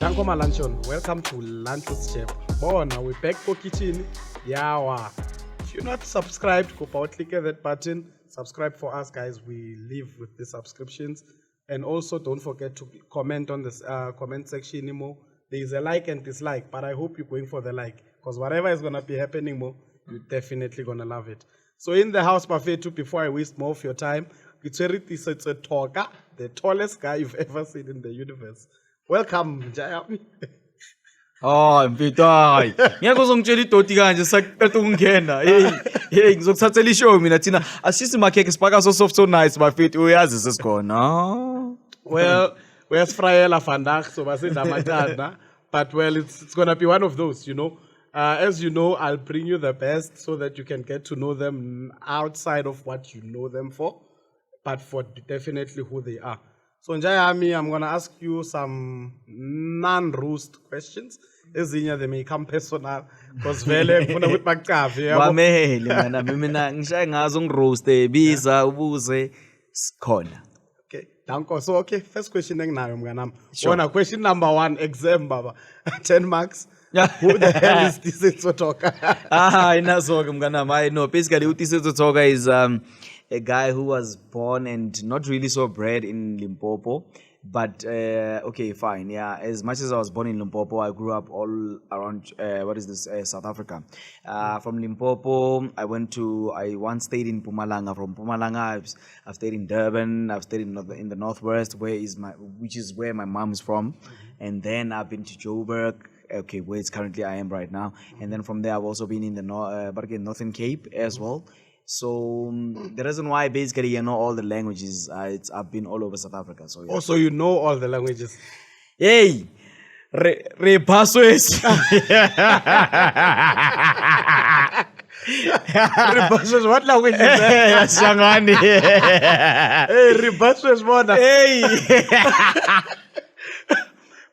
Danko Malanchon, welcome to Lunch with Sjepa. Bona, we're back for kitchen. Yawa. If you're not subscribed, go power click that button. Subscribe for us, guys. We live with the subscriptions. And also, don't forget to comment on this comment section more. There is a like and dislike, but I hope you're going for the like. Because whatever is going to be happening more, you're definitely going to love it. So in the house buffet too, before I waste more of your time, Tiisetso Thoka, the tallest guy you've ever seen in the universe. Welcome, Jayami. Oh, mfethu hayi. Ngeke uzongitshela idoti kanje saqeda ukungena. Hey, ngizokuthathela ishow mina thina. Asisi makheke sipaka so soft so nice mfethu uyazi sesikhona. Well, where's Frayela vandag so basidla amatanda, but well it's going to be one of those, you know. As you know, I'll bring you the best so that you can get to know them outside of what you know them for, but for definitely who they are. So Njayami, I'm going to ask you some non-roast questions. Ezinye they may come personal because vele ngifuna ukuthi bakucafe yabo. Wameheli mina mina ngishaye ngazo ngiroast biza ubuze sikhona. Okay, danko. So okay, first question enginayo mnganami. Bona question number 1 exam baba. 10 marks. Who the hell is Tiisetso Thoka? Inazo-ke mnganami. I know basically Tiisetso Thoka is a guy who was born and not really so bred in Limpopo, but okay, fine, yeah. As much as I was born in Limpopo, I grew up all around South Africa. From Limpopo, I once stayed in Mpumalanga. From Mpumalanga, I've stayed in Durban. I've stayed in the northwest, which is where my mom is from, and then I've been to Joburg. Okay, where it's currently I am right now, and then from there I've also been in the Northern Cape as well. So the reason why basically you know all the languages, I've been all over South Africa. So yeah. Also, you know all the languages. Hey, repasses. Repasses. What language is that? Shangani. Hey, repasses bona. Hey.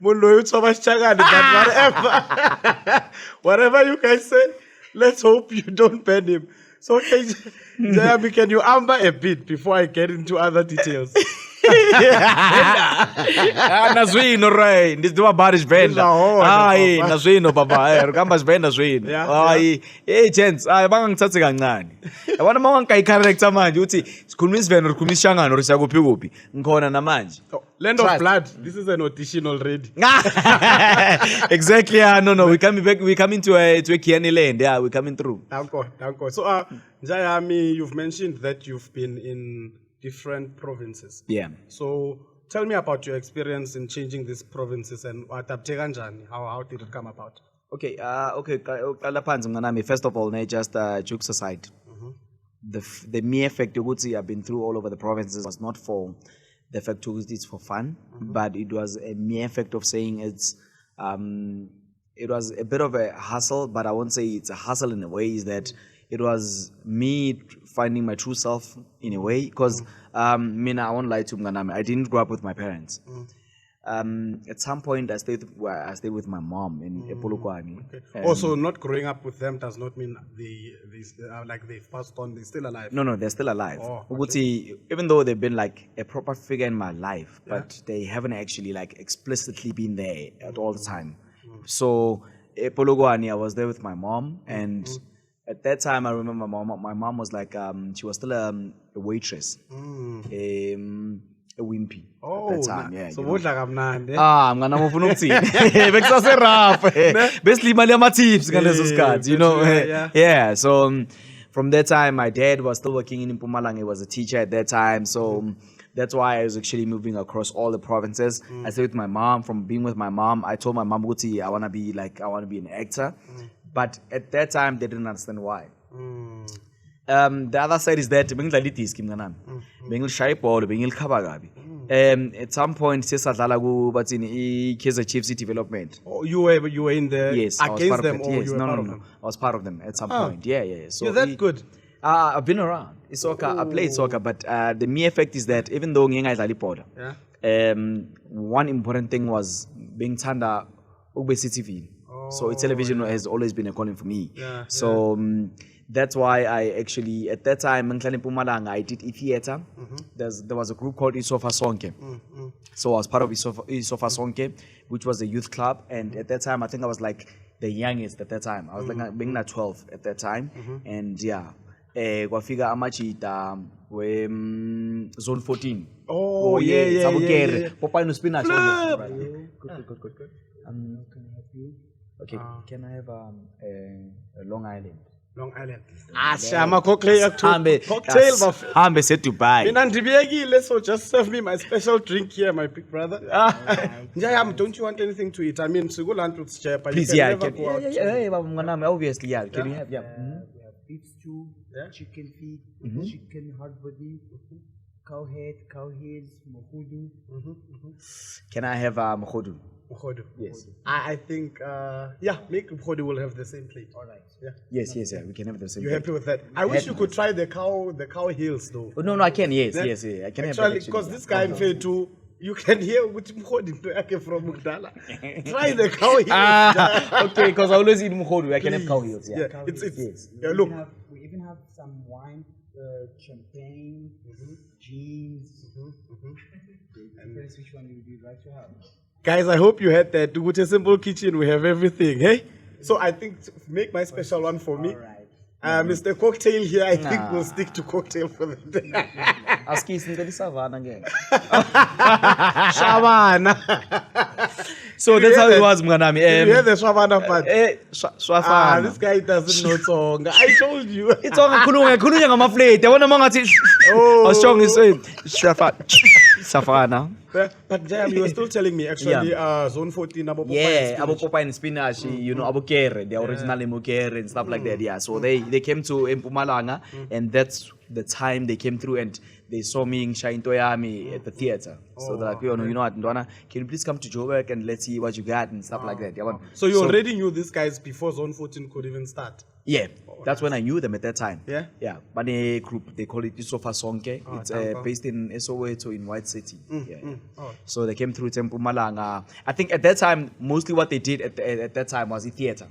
But whatever you guys say, let's hope you don't ban him. So, okay, Jayami, can you amber a bit before I get into other details? Nazwino right. This do a barish venda. Ay, nazwino baba. Rukamba venda zwino. Ay, hey gents, ay banga ngithathe kancane. Yabona mawanga kai character manje uthi sikhuluma isivenda ukhuluma ishangano risakuphi kuphi. Ngikhona namanje. Land of Blood. This is an audition already. Exactly. No. We coming back. We coming to a Kiani land. Yeah, we coming through. Danko. So, Jayami, you've mentioned that you've been in different provinces. Yeah. So, tell me about your experience in changing these provinces and how did it come about? Okay. First of all, just jokes aside, the mere fact that I've been through all over the provinces was not for the fact that it's for fun, but it was a mere fact of saying it was a bit of a hustle, but I won't say it's a hustle in a way, is that it was me finding my true self in a way, because I won't lie to Mganame, I didn't grow up with my parents. At some point, I stayed with my mom in Epolokwani. Okay. Also, not growing up with them does not mean they've passed on. They're still alive. No, they're still alive. Oh, okay. Even though they've been like a proper figure in my life, but they haven't actually like explicitly been there at all the time. So Epolokwani, I was there with my mom, and at that time, I remember my mom was like she was still a waitress. A wimpy at that time, yeah. So what like I'm not? I'm gonna move on to it. Rough. Basically, my tips, you know. Yeah. So from that time, my dad was still working in Mpumalanga. He was a teacher at that time. So that's why I was actually moving across all the provinces. I stayed with my mom. From being with my mom, I told my mom, I want to be an actor. But at that time, they didn't understand why. The other side is that at some point, Kaizer Chiefs development. Oh, you were in there. Yes, against them. Yes, no. I was part of them at some point. Yeah. So you're that good. I've been around. It's soccer. I played soccer, but the mere fact is that even though one important thing was being tanda CCTV. So television has always been a calling for me. So that's why I actually, at that time, in Mpumalanga, I did theater. There was a group called Isofa Sonke. So I was part of Isofa Sonke, which was a youth club. And at that time, I think I was like the youngest at that time. I was like being at 12 at that time. And yeah, kwafika amachita we zone 14. Oh, yeah. Popeye no spinach. Good. Can I help you? Okay, can I have a Long Island? Long Island. Shama cocktail. Hambe said to buy. So just serve me my special drink here, my big brother. Don't you want anything to eat? I mean, so go land with Sjepa. Please, yeah. Obviously, yeah. Can you have, We have beef stew, chicken feet, chicken hard body, cow heads, mohudu. Can I have mohudu? Mohudu. Yes. I think, make Mohudu will have the same plate. All right. Yeah. Yes, we can have the same. You happy with that? I wish you could try the cow heels though. Oh, no, I can. Yes. I can have that. Because this guy in Fair too, you can hear which Mohudu from Mugdala. Try the cow heels. Okay, because I always eat Mohudu. I can have cow heels. Yeah. Look. We even have some wine, champagne, jeans. Depends which one you would like to have. Guys, I hope you had that. With a simple kitchen, we have everything. Hey, so I think make my special one for me. All right. Mr. Cocktail here, I think we'll stick to cocktail for the day. Savannah again. Shavana. So that's how it was, Mganami. You hear the Shavana part? Swafana. This guy doesn't know song. I told you. It's all Kunuya Maflate. I want to mangati. Oh, strong is Safana. But Jam, you were still telling me actually, zone 14 about Popeye and spinach, Abu Kere, the original Mukere and stuff like that. Yeah, so they came to Mpumalanga, and that's the time they came through and they saw me in Shine Toyami at the theater. So they're like, you know what, Ndwana, can you please come to Joburg and let's see what you got and stuff like that. So you already knew these guys before zone 14 could even start? Yeah, that's when I knew them at that time. Yeah? Yeah, but a group, they call it Isofa Sonke. It's based in Soweto in White City. So they came through Mpumalanga. I think at that time, mostly what they did at that time was theater.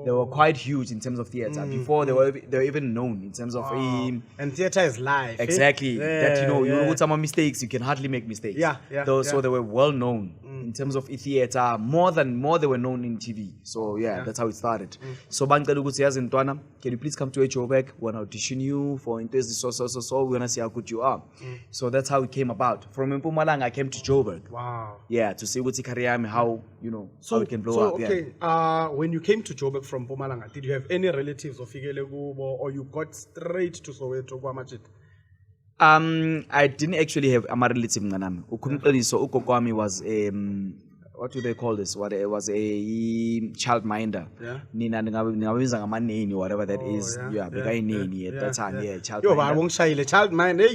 They were quite huge in terms of theater. Before they were even known in terms of and theater is live. Exactly. That you put some mistakes, you can hardly make mistakes. So they were well known in terms of theater, more they were known in TV. So that's how it started. So can you please come to Joburg? We're gonna audition you for interest so we're gonna see how good you are. So that's how it came about. From Mpumalanga I came to Joburg. Wow. Yeah, to see what's career how how it can blow up. Okay. When you came to Joburg from Mpumalanga, did you have any relatives of Igelegubo or you got straight to Soweto? I didn't actually have a relative nganami. So ukokwami was what do they call this? What it was a child minder. Nina whatever that is. Nini at that time. Yeah, child minder. Child minder.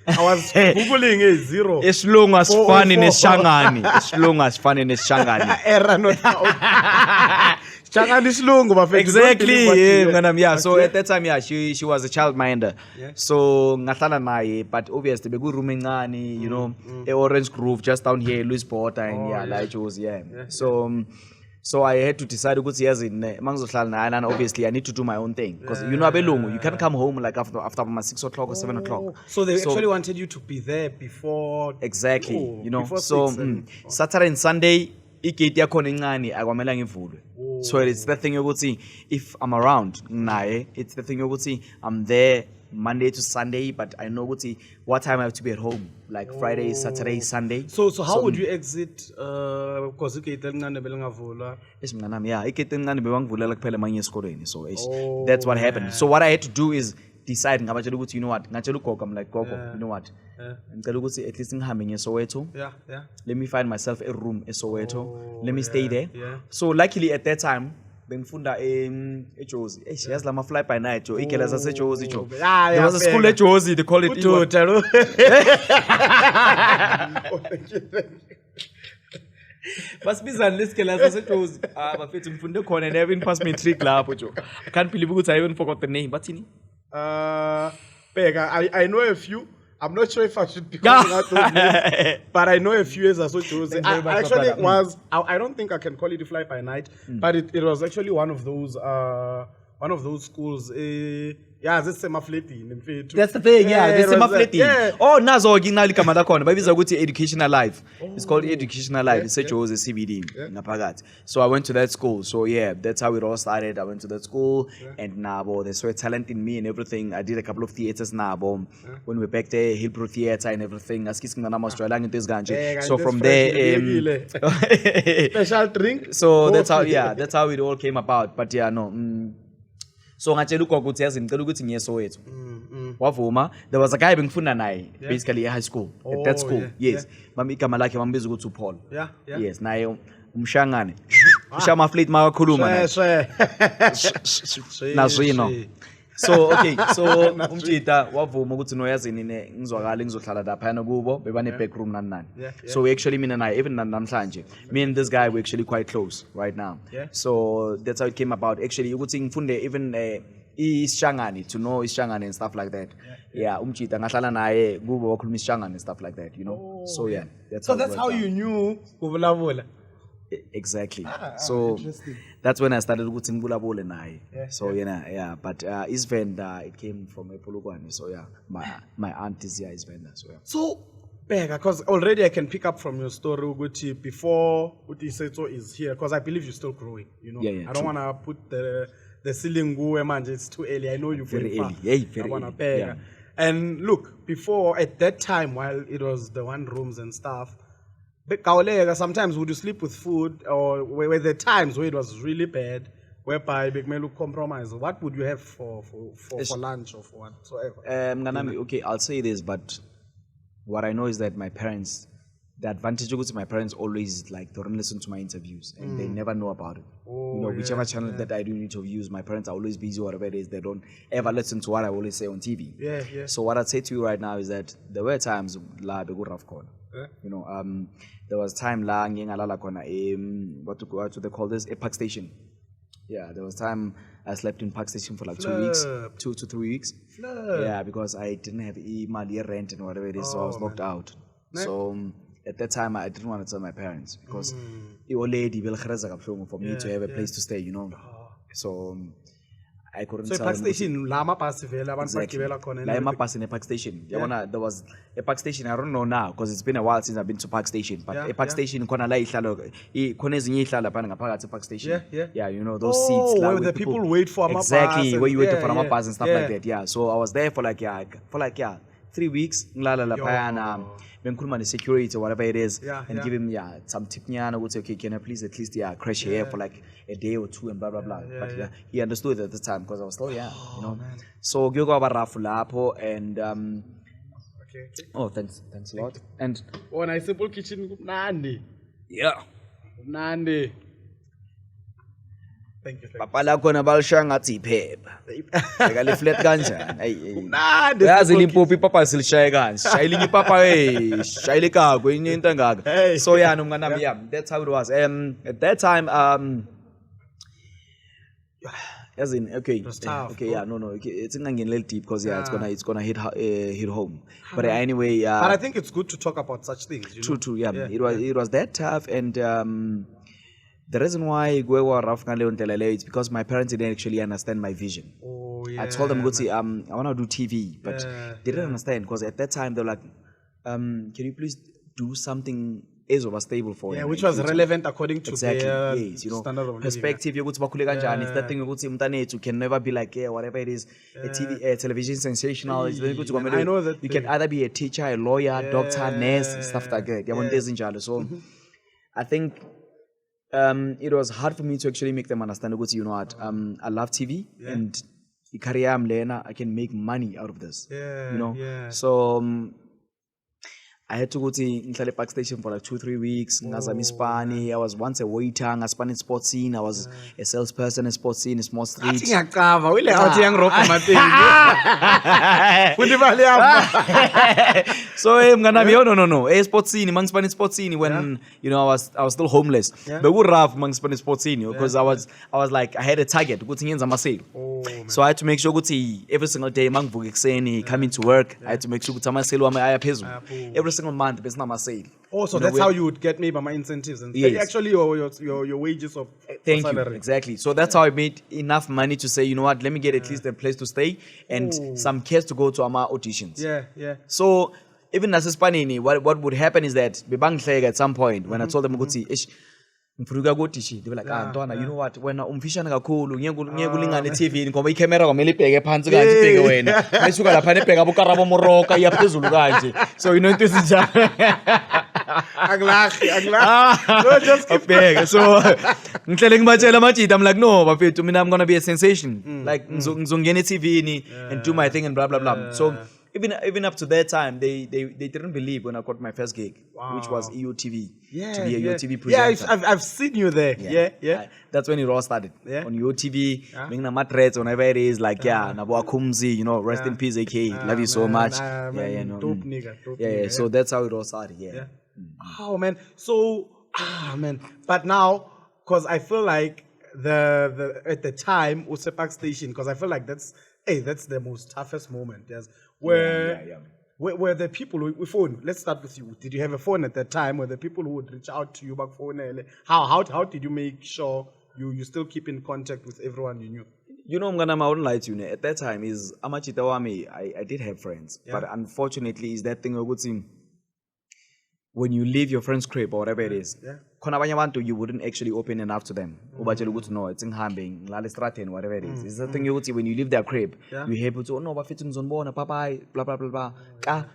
I was googling a zero. As long as fun in a shangani. As long as fun in a shangani. Error not Exactly. Yeah. So at that time, she was a child minder. So ngathala naye, but obviously be good rooming a Orange Grove just down here, Louis Porter and like was So I had to decide and obviously I need to do my own thing because you can't come home like after 6 o'clock or 7 o'clock. So they actually wanted you to be there before. Exactly. So Saturday and Sunday. So it's the thing you would see if I'm around. It's the thing you would see I'm there Monday to Sunday, but I know what time I have to be at home, like Friday, Saturday, Sunday. So how would you exit? Because so that's what happened. So what I had to do is decide, you know what, I'm like, you know what, at least in Soweto. Let me find myself a room in Soweto. Let me stay there. So luckily at that time, Benfunda Jozi. She has a fly by night. There was a school at Jozi, they call it Must be let's get as a Jozi. But it's in the corner and even passed me 3 club. I can't believe I even forgot the name. But I know a few. I'm not sure if I should be calling out those names, but I know a few years as well. I don't think I can call it a fly by night, but it was actually one of those schools. Yeah, this is semafletini mfethu. That's the thing, yeah. it There's was semafletini. yeah. Oh, nazo nginali kama lakhona. Bayibiza ukuthi educational life. It's called educational life. It's such as a CBD ngaphakathi. So I went to that school. So yeah, that's how it all started. I went to that school and nabo they saw talent in me and everything. I did a couple of theaters nabo. When we were back there, Hillbrook Theater and everything. So from there, special drink. so that's how it all came about. But yeah, no. So ngatshela ugogo ukuthi yazi ngicela ukuthi ngiye Soweto. Wavuma. There was a guy bengifunda naye basically at high school. At that school. Yes. Mama igama lakhe mambiza ukuthi uPaul. Yeah. Yes, naye umshangane. Ushama fleet mawakhuluma naye. Nazwino. So okay, so umjita wavuma ukuthi no yazini ngizwakala ngizohlala lapha yana kubo bebane back room nani. So we actually mina naye even namhlanje. Me and this guy we actually quite close right now. So that's how it came about. Actually ukuthi ngifunde even isishangane to know isishangane and stuff like that. Yeah, umjita ngahlala naye kubo wakhuluma isishangane and stuff like that, you know. So yeah, that's how you knew kuvulavula. Exactly. So that's when I started ukuthi ngibulabule naye. So yeah, but Isvenda it came from ePolokwane. So yeah, my aunt is here Isvenda. So yeah. So because already I can pick up from your story ukuthi before Tiisetso is here, because I believe you're still growing, you know. Yeah, I don't want to put the ceiling guwe manje, it's too early. I know you're very far. early. Yeah, very early. Yeah. And look, before at that time while it was the one rooms and stuff, sometimes would you sleep with food, or were there times where it was really bad, whereby big men compromise? What would you have for lunch or for whatsoever? Okay, I'll say this, but what I know is that my parents, the advantage of my parents always like don't listen to my interviews and they never know about it. Whichever channel that I do interviews, my parents are always busy, whatever it is, they don't ever listen to what I always say on TV. So what I'd say to you right now is that there were times la be rough corner. You know, there was time la ngingalala khona what do they call this, a park station. Yeah, there was time I slept in park station for like 2 weeks, 2 to 3 weeks. Yeah, because I didn't have money rent and whatever it is, so I was locked out. So at that time I didn't want to tell my parents because it already for me to have a place to stay, you know. So I couldn't tell park them. Station, Lama Passivela, Exactly. Lama Pass in a park station. There was a park station, I don't know now because it's been a while since I've been to park station. But a park station, Kona la park station. Yeah, you know, those seats. Where the people wait for a exactly, where you wait for a pass and stuff like that. Yeah. So I was there for like 3 weeks. The security or whatever it is, and give him some tip would say, okay, can I please at least crash here for like a day or two and blah blah blah. But he understood at the time because I was still young, you know. So Gyogo Barafulapo and oh thanks a lot. And when I simple kitchen Nandi. Nandi. Thank you. Papa la kona balshanga tiphepha. Eka le flat kanjani? Yazi Limpopo papa silishaya kanjani. Shayile papa shayile kako into engaka. So yeah, no mnganami, yeah, that's how it was. At that time as in okay, yeah, no, it's not getting a little deep because it's gonna hit home. But anyway, but I think it's good to talk about such things. You know? True, yeah. It was that tough, and the reason why we were rough is because my parents didn't actually understand my vision. I told them, I want to do TV, but they didn't understand because at that time they were like, can you please do something stable for you? Which was relevant according to their standard of perspective. It's that thing you can never be like whatever it is, a TV, television sensational. I know that you can either be a teacher, a lawyer, doctor, nurse, stuff like that. So I think it was hard for me to actually make them understand. You know what? I love TV and I can make money out of this. You know, so. I had to go to park station for like 2-3 weeks. I was once a waiter, I spun in sports scene. I was a salesperson in sports scene, in small streets. So no. A sports scene, among spun in sports scene when you know I was still homeless. But we rough among spun in sports scene because I was like I had a target. So I had to make sure every single day, coming to work, I had to make sure every single month, but it's sale. Oh, so You know, that's how you would get maybe my incentives and Yes. actually your wages of Thank you. salary. Exactly. So that's how I made enough money to say, you know what, let me get at least a place to stay and some cash to go to our auditions. Yeah. So even as Spanini, what would happen is that bebanghleka at some point when I told them ukuthi ish mfuruka kotishi, they were like, Ntwana, you know what, wena umfishane kakhulu ngeke kulingane TV ngoba icamera kwamele ibheke phansi kanje ibheke wena mayisuka lapha nebheka bokarabo moroka iyaphezulu kanje. So you know into isinjalo. Anglachi. No, just keep Big. So ngihlele ngibatshela amajita, I'm like, no bafethu mina I'm gonna be a sensation, like ngizongena TV and do my thing and blah blah blah. So even up to that time they didn't believe when I got my first gig, which was YOtv, to be a YOtv presenter. Yeah, I've seen you there. Yeah. That's when it all started. Yeah. On YOtv, being a matrets, whenever it is, like, Nabo Akumzi, you know, rest in peace, AK. Love you so much. Dope nigga. Yeah. So that's how it all started. Yeah. Oh man. So But now, because I feel like the at the time Usepak Station, because I feel like that's the most toughest moment. Yes. Where the people with phone. Let's start with you. Did you have a phone at that time? Were the people who would reach out to you back phone? How did you make sure you still keep in contact with everyone you knew? You know, I'm gonna my own light, you know. At that time is Amachita Wami. I did have friends, but unfortunately, is that thing a good thing. When you leave your friend's crib or whatever it is, you wouldn't actually open enough to them. No, it's in Hambing, Lalistraten, whatever it is. It's the thing you would see when you leave their crib. You're able to, no, but on bone, blah blah blah.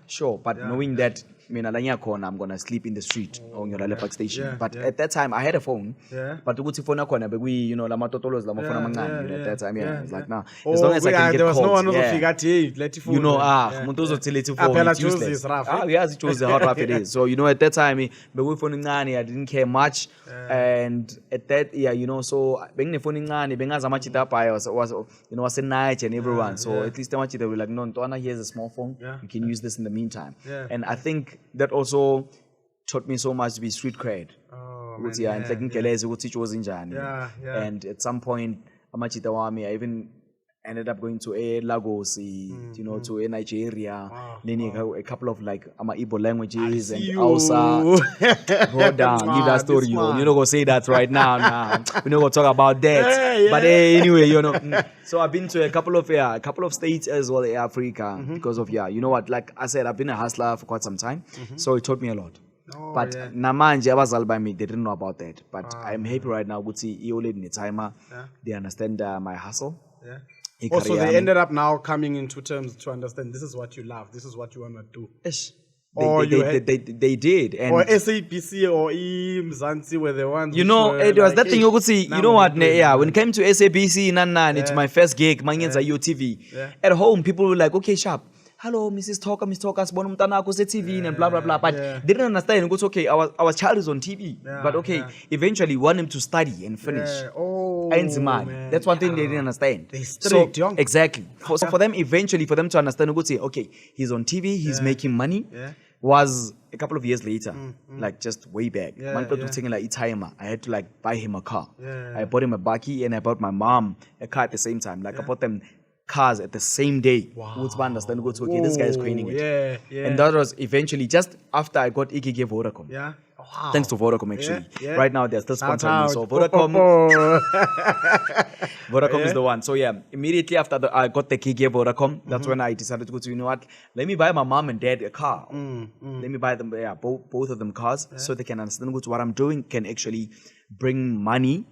Sure, but knowing that I'm gonna sleep in the street on your Lepak station. But at that time I had a phone. But the phone but we, you know, Lamatotolos, Lamafona at that time, it's like now. As long as I can get there was calls, no one who figured, hey, let you phone. you know, Muntozo Tility phone, it's useless. It chose how rough it is. So, you know, at that time, but we phone I didn't care much. And at that, you know, so being the phone being as much it up, I was, you know, was a night and everyone. So at least I want you to be like, no, Ntwana, here's a small phone. You can use this in the meantime. And I think that also taught me so much to be street cred. And at some point, I even ended up going to Lagos, you know, to Nigeria, learning a couple of like Igbo languages and Hausa. Hold down, leave that story. You're not gonna say that right now. We're not gonna talk about that. But anyway, you know. So I've been to a couple of states as well in Africa because of you know what? Like I said, I've been a hustler for quite some time, so it taught me a lot. But Namanje Abazal by me, they didn't know about that. But I'm happy right now. Good see Iole in the timer. They understand my hustle. Also, they ended up now coming into terms to understand this is what you love, this is what you want to do. They did. And or SABC or Mzansi were the ones. You know, it was that thing you could see. You know what? When it came to SABC, it's my first gig, YOtv. At home, people were like, okay, sharp. Hello, Mrs. Thoka, Miss Thoka, TV and blah blah blah. But they didn't understand. It was okay. Our child is on TV, but okay. Eventually, want him to study and finish. That's one thing they didn't understand. They strict, young. Exactly. So for them, eventually, for them to understand, we would say, okay, he's on TV, he's making money. Was a couple of years later, like just way back. I had to like buy him a car. I bought him a bakkie and I bought my mom a car at the same time. Like I bought them cars at the same day. Wow. Understand, go to, okay, this guy is coining it. And that was eventually just after I got EKG Vodacom. Wow. Thanks to Vodacom, actually. Right now, they're still sponsoring me. So Vodacom, Vodacom is the one. So immediately after I got the KK Vodacom, that's when I decided to go to, you know what, let me buy my mom and dad a car. Let me buy them, both of them cars, so they can understand what I'm doing can actually bring money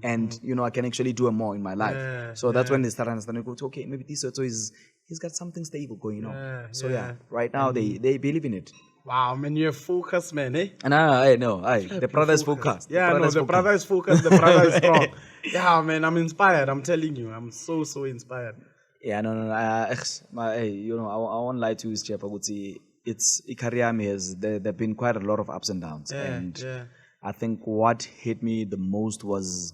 and, you know, I can actually do more in my life. So that's when they start understanding, okay, maybe Tiisetso he's got something stable going on. So right now they believe in it. Wow, man, you're focused, man, eh? And I know, the brother is focused. The brother is focused, the brother is strong. Yeah, man, I'm inspired, I'm telling you. I'm so inspired. Yeah, no. You know, I won't lie to you, Sjepa. I would say it's Ikariami has there've been quite a lot of ups and downs. I think what hit me the most was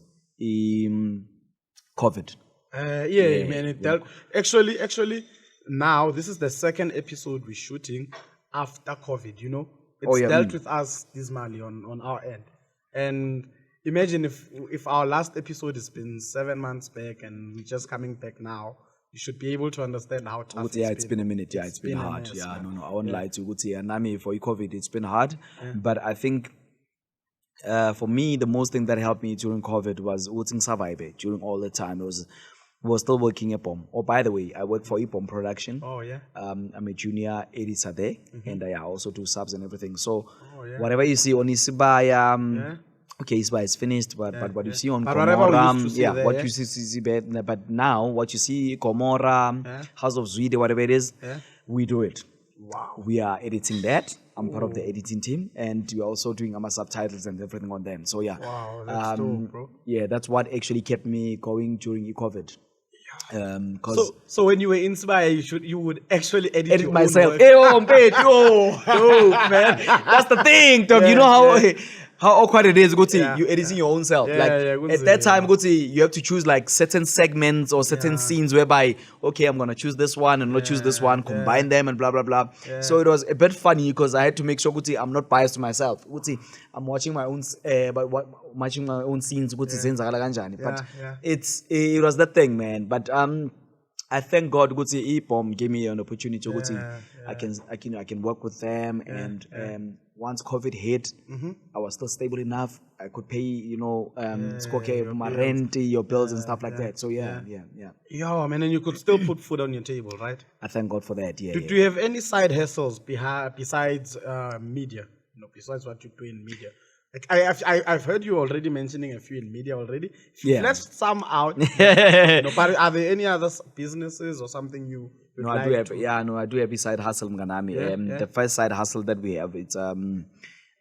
COVID. Man, it dealt. Actually, now this is the second episode we're shooting after COVID, you know. It's dealt with us dismally on our end. And imagine if our last episode has been 7 months back and we're just coming back now you should be able to understand how tough It's been a minute. Yeah, it's been a hard. mess, Yeah, man. no, I won't lie to you. And I mean, for COVID, it's been hard. But I think for me, the most thing that helped me during COVID was survive during all the time. Was still working at POM. Oh, by the way, I work for POM Production. Oh, yeah. I'm a junior editor there, and I also do subs and everything. So yeah. whatever you see on Isibaya, okay, Isibaya is finished, but what you see on But whatever we Gomora, used to see there, what you see, but now what you see Gomora, House of Zwide, whatever it is, we do it. Wow. We are editing that. I'm part of the editing team, and we're also doing our subtitles and everything on them. So yeah, wow, that's dope, bro. Yeah, that's what actually kept me going during COVID. So when you were inspired, you would actually edit your myself. own Hey, dope, man. That's the thing, dog. You know how awkward it is, you editing your own self. At that time, you have to choose like certain segments or certain scenes whereby, okay, I'm gonna choose this one and not choose this one, combine them and blah blah blah. So it was a bit funny because I had to make sure I'm not biased to myself. I'm watching my own watching my own scenes. But it was that thing, man. But I thank God EPOM gave me an opportunity I can work with them and once COVID hit, I was still stable enough. I could pay, my rent, your bills and stuff like that. So yeah. Yo, man, and you could still put food on your table, right? I thank God for that. Yeah. Do you have any side hustles besides media? Besides what you do in media? Like I've heard you already mentioning a few in media already. You've left some out. But are there any other businesses or something you? No, I do have a side hustle, Mganami. The first side hustle that we have, it's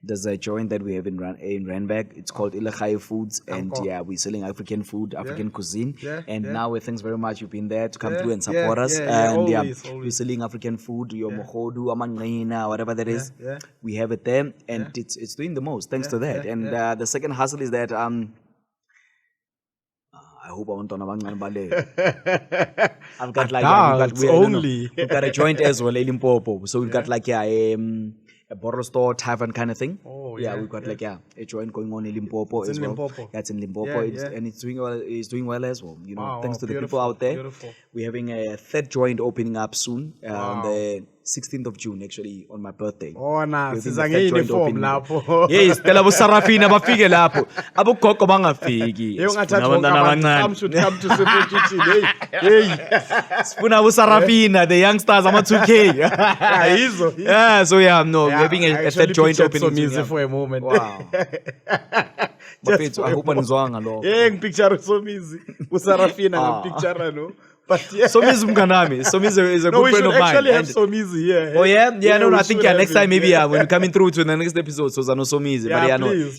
there's a joint that we have in Randburg. It's called Ilakhai Foods, and we're selling African food, African cuisine. Now thanks very much you've been there to come through and support us. Always. We're selling African food, your mohodu, amangina, whatever that is. We have it there, and it's doing the most thanks to that. And the second hustle is that I hope I won't on a I've got like we've got a joint as well in Limpopo. So we've got like a bottle store tavern kind of thing. We've got like a joint going on in Limpopo as well. It's in Limpopo and it's doing well. It's doing well as well. Thanks to the people out there. We're having a third joint opening up soon on the 16th of June, actually, on my birthday. Oh, nah, uniform lapho. Yes, tell abo Sarafina bafike lapho. Abo gogo bangafiki. Some should come to support you. Hey. Spuna abo Sarafina, the youngsters ama 2K. We're having a third joint opening. Easy for a moment. Wow. I hope anizwanga lo. Picture Somizi. Usarafina picture no. But Somizi mkanami. Somizi is a good friend of mine. We should actually have Somizi here. Oh yeah. I think next time maybe when coming through to the next episode, so Zano Somizi.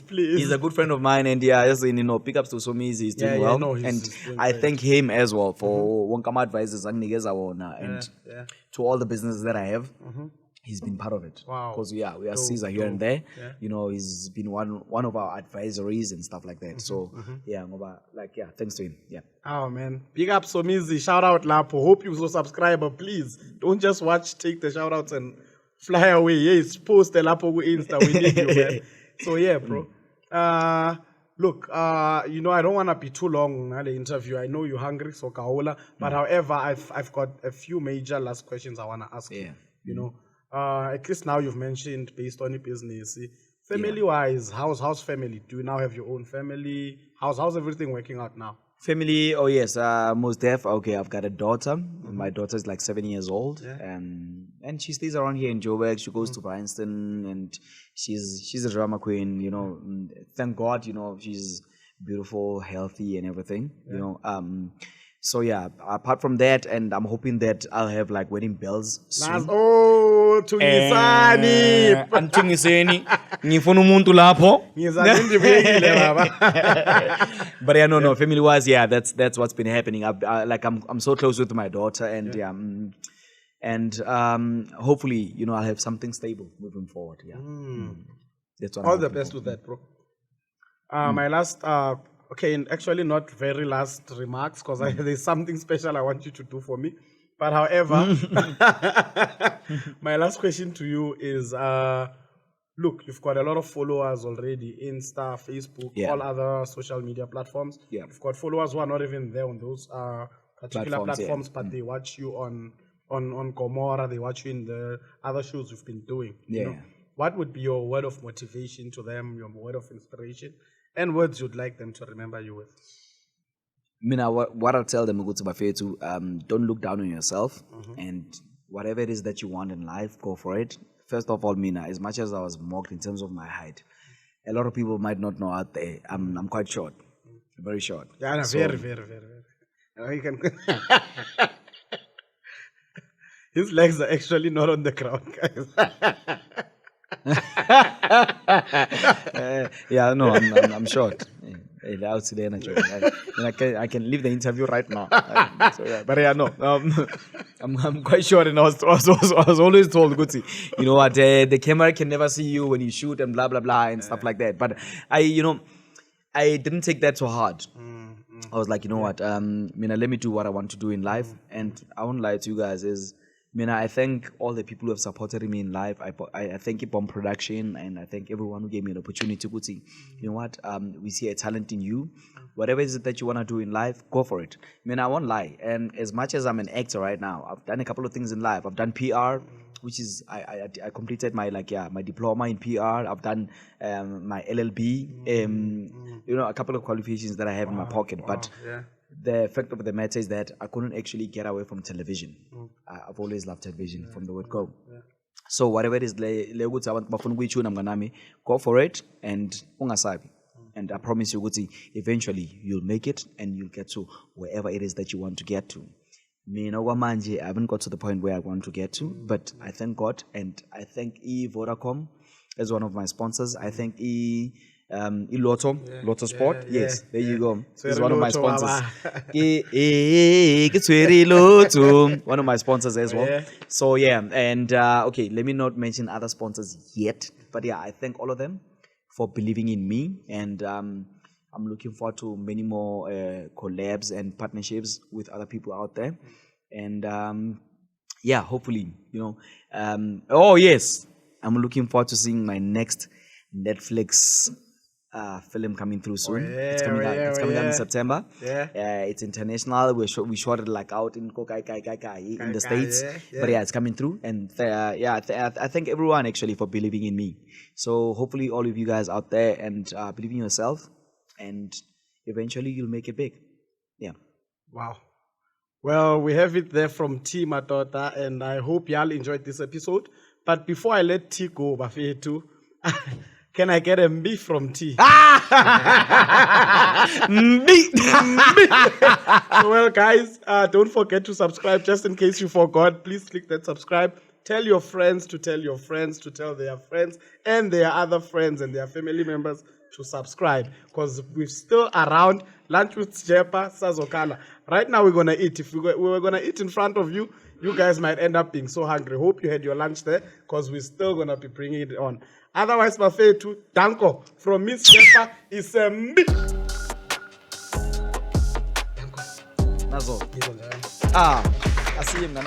Please. He's a good friend of mine, and just pick ups to Somizi. He's doing well, and I thank him as well for Wonkama advices and to all the businesses that I have. He's been part of it. Wow. Because we are Caesar here and there. He's been one of our advisories and stuff like that. Thanks to him. Yeah. Oh man. Big up Somizi. Shout out Lapo. Hope you so subscriber, please. Don't just watch, take the shout outs and fly away. Yes, post the Lapo Insta. We need you, man. So yeah, bro. Look, I don't want to be too long on the interview. I know you're hungry, so Kaola. But however, I've got a few major last questions I want to ask you. At least now you've mentioned based on your business, family-wise, how's family? Do you now have your own family? How's everything working out now? Family, oh yes, most def. Okay, I've got a daughter. My daughter is like 7 years old, and she stays around here in Joburg. She goes to Bryanston, and she's a drama queen. Thank God, she's beautiful, healthy, and everything. So yeah, apart from that, and I'm hoping that I'll have like wedding bells soon. Tungisani. Tungisani. Ngifuna umuntu lapho. But no, family wise, that's what's been happening. I'm so close with my daughter, and hopefully, I'll have something stable moving forward. That's what all the best with that, bro. My last okay, and actually not very last remarks, because there's something special I want you to do for me. But however, my last question to you is, look, you've got a lot of followers already, Insta, Facebook, all other social media platforms. You've got followers who are not even there on those particular platforms, yeah. but they watch you on Gomora, they watch you in the other shows you've been doing. You know? What would be your word of motivation to them, your word of inspiration, and words you'd like them to remember you with? Mina, what I'll tell them, don't look down on yourself, and whatever it is that you want in life, go for it. First of all, Mina, as much as I was mocked in terms of my height, a lot of people might not know out there, I'm quite short, very short. Yeah, no, So, very. You can his legs are actually not on the ground, guys. yeah, no, I'm short. I can leave the interview right now. But yeah, no, I'm quite short, and I was always told, Guti, you know what, the camera can never see you when you shoot and blah blah blah and stuff like that. But I didn't take that so hard. I was like, you know what, Mina, let me do what I want to do in life, and I won't lie to you guys. I thank all the people who have supported me in life. I thank Bomb Production, and I thank everyone who gave me an opportunity to see, you know what, we see a talent in you. Whatever it is that you want to do in life, go for it. I won't lie. And as much as I'm an actor right now, I've done a couple of things in life. I've done PR, which is, I completed my diploma in PR. I've done my LLB, a couple of qualifications that I have in my pocket. But the fact of the matter is that I couldn't actually get away from television. I've always loved television from the word go. So whatever it is, go for it and ungasabi. And I promise you, eventually you'll make it and you'll get to wherever it is that you want to get to. I haven't got to the point where I want to get to, but I thank God, and I thank Vodacom as one of my sponsors. I thank Lotto Sport. Yes, there you go. He's one of my sponsors. One of my sponsors as well. So yeah, and okay, let me not mention other sponsors yet, but yeah, I thank all of them for believing in me, and I'm looking forward to many more collabs and partnerships with other people out there, and hopefully, oh yes, I'm looking forward to seeing my next Netflix film coming through soon. It's coming out in September. It's international. We shot it like out in in the States, but yeah, it's coming through. And I thank everyone actually for believing in me. So hopefully all of you guys out there and believe in yourself, and eventually you'll make it big. Yeah. Wow. Well, we have it there from T Matota, and I hope y'all enjoyed this episode. But before I let T go, Bafetu, can I get a me from T? Well, guys, don't forget to subscribe. Just in case you forgot, please click that subscribe. Tell your friends to tell your friends to tell their friends and their other friends and their family members to subscribe, because we're still around Lunch with Sjepa, Sazokala. Right now we're going to eat. If we were going to eat in front of you, you guys might end up being so hungry. Hope you had your lunch there, because we're still going to be bringing it on. Otherwise, Mafetu, Danko, from Miss Sjepa is a me. Nazo. I see him now.